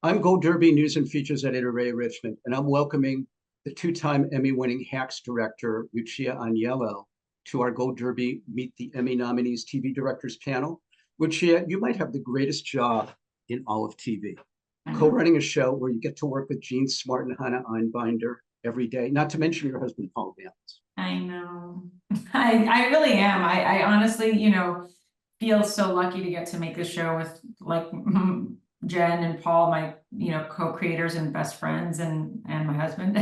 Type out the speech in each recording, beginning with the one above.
I'm Gold Derby News and Features editor Ray Richmond, and I'm welcoming the two-time Emmy-winning Hacks director, Lucia Aniello, to our Gold Derby Meet the Emmy Nominees TV Directors panel. Lucia, you might have the greatest job in all of TV, co-running a show where you get to work with Gene Smart and Hannah Einbinder every day, not to mention your husband, Paul Vance. I know. I really am. I honestly, feel so lucky to get to make this show with Jen and Paul, my, co-creators and best friends and my husband.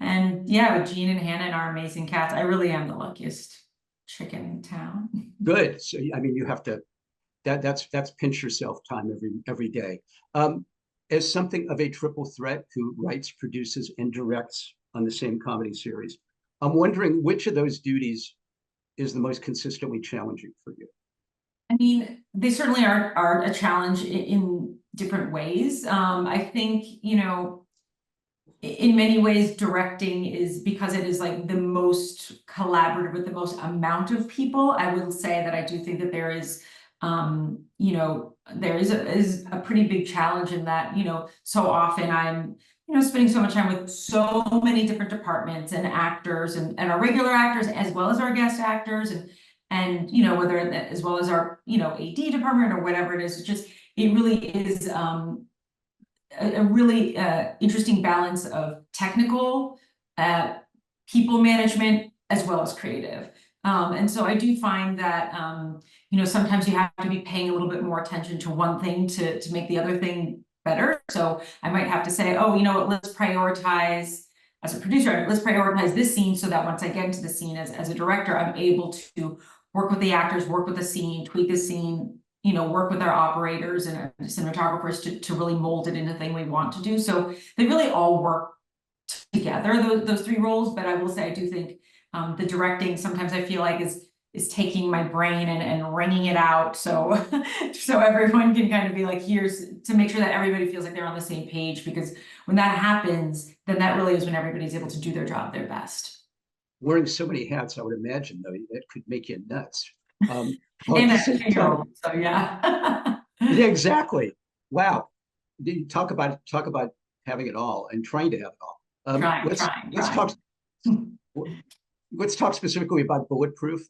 And yeah, with Jean and Hannah and our amazing cats, I really am the luckiest chicken in town. Good. So, I mean, you have to, that's pinch yourself time every day. As something of a triple threat who writes, produces, and directs on the same comedy series, I'm wondering which of those duties is the most consistently challenging for you? I mean, they certainly are a challenge in different ways. I think, in many ways, directing is because it is like the most collaborative with the most amount of people. I will say that I do think that there is, there is a pretty big challenge in that, so often I'm, spending so much time with so many different departments and actors and our regular actors as well as our guest actors and whether as well as our AD department or whatever it is. It's just it really is a really interesting balance of technical, people management, as well as creative. And so I do find that sometimes you have to be paying a little bit more attention to one thing to make the other thing better. So I might have to say, oh, you know what, let's prioritize. As a producer, let's prioritize this scene so that once I get into the scene as a director, I'm able to work with the actors, work with the scene, tweak the scene, work with our operators and our cinematographers to really mold it into the thing we want to do. So they really all work together, those three roles. But I will say, I do think the directing sometimes I feel like is taking my brain and wringing it out. So so everyone can kind of be like, here's to make sure that everybody feels like they're on the same page, because when that happens, then that really is when everybody's able to do their job their best. Wearing so many hats, I would imagine, though, that could make you nuts. And a 2-year-old, so yeah. Yeah, exactly. Wow. Talk about having it all and trying to have it all. Let's talk specifically about Bulletproof,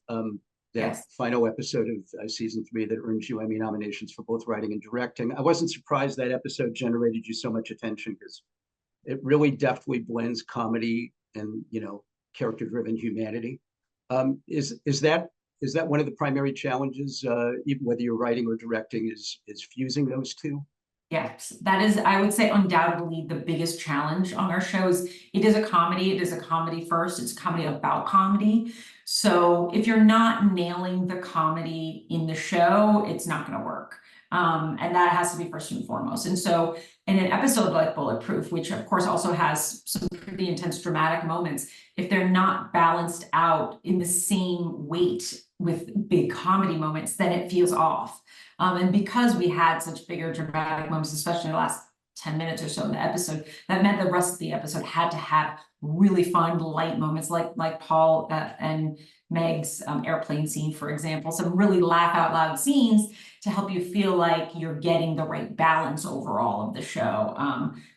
that final episode of season 3 that earned you Emmy nominations for both writing and directing. I wasn't surprised that episode generated you so much attention because it really deftly blends comedy and character-driven humanity. Is that one of the primary challenges, even whether you're writing or directing, is fusing those two? Yes, that is, I would say, undoubtedly the biggest challenge on our shows. It is a comedy. It is a comedy first. It's a comedy about comedy. So if you're not nailing the comedy in the show, it's not going to work. And that has to be first and foremost. And so in an episode like Bulletproof, which of course also has some pretty intense dramatic moments, if they're not balanced out in the same weight with big comedy moments, then it feels off. And because we had such bigger dramatic moments, especially in the last 10 minutes or so in the episode, that meant the rest of the episode had to have really fun, light moments like Paul and Meg's airplane scene, for example, some really laugh out loud scenes to help you feel like you're getting the right balance overall of the show.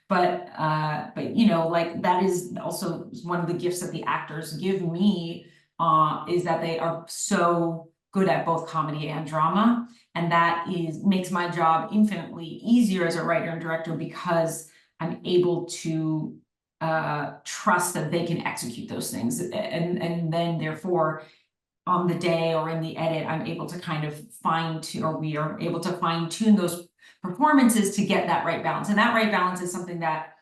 But like that is also one of the gifts that the actors give me, is that they are so good at both comedy and drama. And that makes my job infinitely easier as a writer and director, because I'm able to trust that they can execute those things. And then therefore, on the day or in the edit, I'm able to kind of we are able to fine tune those performances to get that right balance. And that right balance is something that,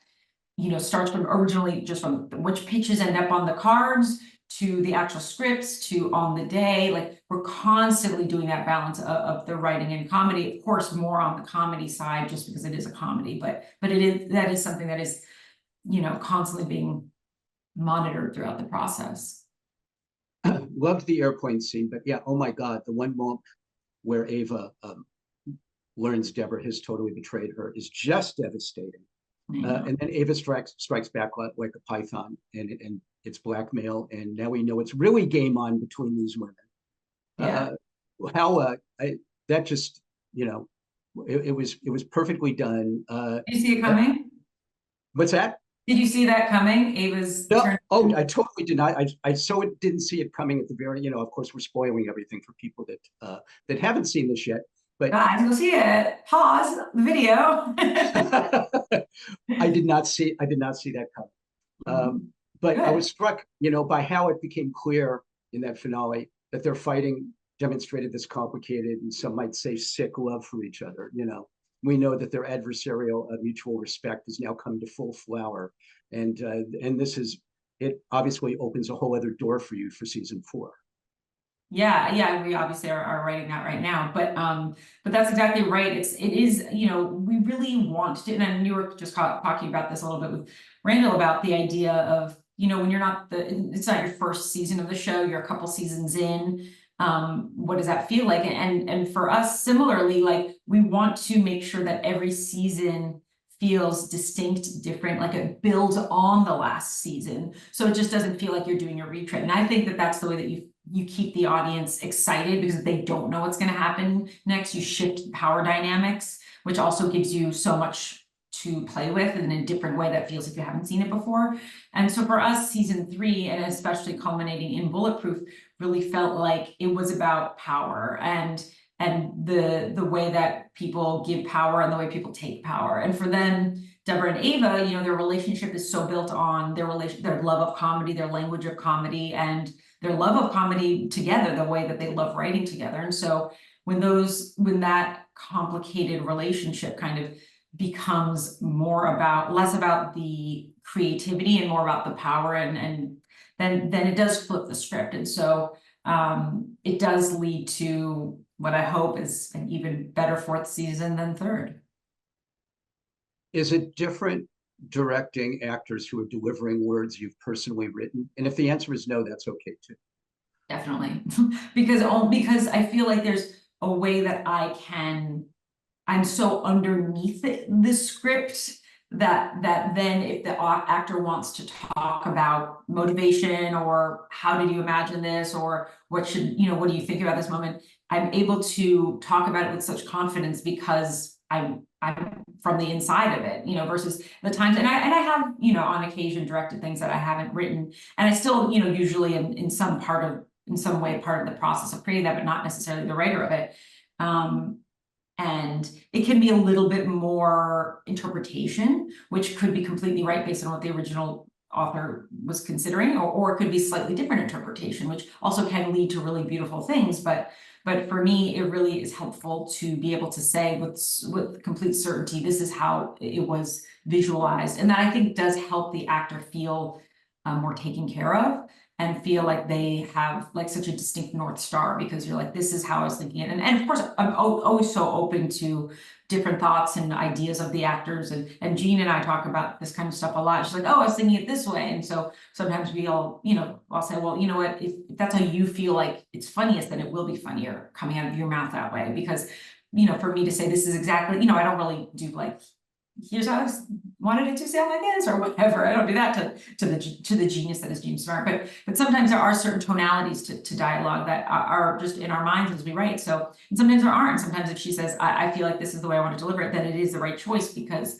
starts from originally just from which pitches end up on the cards to the actual scripts to on the day. Like, we're constantly doing that balance of the writing and comedy, of course, more on the comedy side, just because it is a comedy, but that is something that is, constantly being monitored throughout the process. Loved the airplane scene, but yeah, oh my God, the one moment where Ava learns Deborah has totally betrayed her is just devastating. And then Ava strikes back like a python, and it's blackmail, and now we know it's really game on between these women. Yeah. That just, It was perfectly done. Did you see it coming? What's that? Did you see that coming? Ava's No, turn. oh, I totally did not. I so didn't see it coming at the very, of course, we're spoiling everything for people that haven't seen this yet. But Guys, go see it. Pause the video. I did not see that coming. But I was struck, by how it became clear in that finale that their fighting demonstrated this complicated and some might say sick love for each other. We know that their adversarial mutual respect has now come to full flower, and it obviously opens a whole other door for you for season 4. Yeah, we obviously are writing that right now, but that's exactly right. It is, we really want to, and you were just talking about this a little bit with Randall about the idea of, when you're not it's not your first season of the show, you're a couple seasons in. What does that feel like? And for us, similarly, like we want to make sure that every season feels distinct, different, like it builds on the last season. So it just doesn't feel like you're doing a retread. And I think that that's the way that you keep the audience excited, because they don't know what's going to happen next. You shift power dynamics, which also gives you so much to play with in a different way that feels like you haven't seen it before. And so for us, season 3, and especially culminating in Bulletproof, really felt like it was about power and the way that people give power and the way people take power. And for them, Deborah and Ava, their relationship is so built on their love of comedy, their language of comedy, and their love of comedy together, the way that they love writing together. And so when that complicated relationship kind of becomes less about the creativity and more about the power, and then it does flip the script. And so it does lead to what I hope is an even better 4th season than 3rd. Is it different directing actors who are delivering words you've personally written? And if the answer is no, that's okay too. Definitely. because I feel like there's a way that I'm so underneath the script that then if the actor wants to talk about motivation or how did you imagine this, or what do you think about this moment, I'm able to talk about it with such confidence because I'm from the inside of it, versus the times, and I have, on occasion directed things that I haven't written, and I still, usually in some way part of the process of creating that, but not necessarily the writer of it. And it can be a little bit more interpretation, which could be completely right based on what the original author was considering, or it could be slightly different interpretation, which also can lead to really beautiful things. But for me, it really is helpful to be able to say with complete certainty, this is how it was visualized. And that I think does help the actor feel more taken care of and feel like they have like such a distinct North Star, because you're like, this is how I was thinking it. And of course, I'm always so open to different thoughts and ideas of the actors. And Jean and I talk about this kind of stuff a lot. She's like, oh, I was thinking it this way. And so sometimes I'll say, well, you know what, if that's how you feel like it's funniest, then it will be funnier coming out of your mouth that way. Because, for me to say this is exactly, I don't really do like, here's how I wanted it to sound like this or whatever. I don't do that to the genius that is Jean Smart. But sometimes there are certain tonalities to dialogue that are just in our minds as we write. So, and sometimes there aren't. Sometimes if she says, I feel like this is the way I want to deliver it, then it is the right choice, because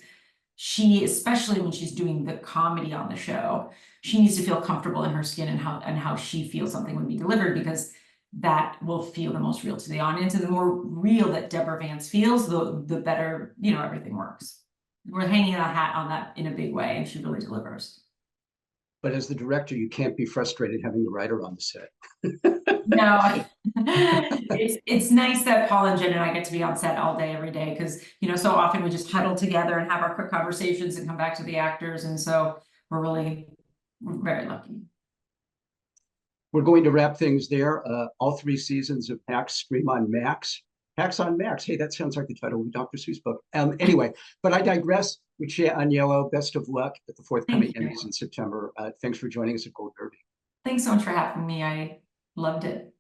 she, especially when she's doing the comedy on the show, she needs to feel comfortable in her skin and how she feels something would be delivered, because that will feel the most real to the audience. And the more real that Deborah Vance feels, the better, everything works. We're hanging a hat on that in a big way, and she really delivers. But as the director, you can't be frustrated having the writer on the set. No, it's nice that Paul and Jen and I get to be on set all day, every day, because so often we just huddle together and have our quick conversations and come back to the actors, and so we're very lucky. We're going to wrap things there. All 3 seasons of Hacks stream on Max. Hacks on Max. Hey, that sounds like the title of a Dr. Seuss book. Anyway, but I digress. Lucia Aniello, best of luck at the forthcoming Emmys in September. Thanks for joining us at Gold Derby. Thanks so much for having me. I loved it.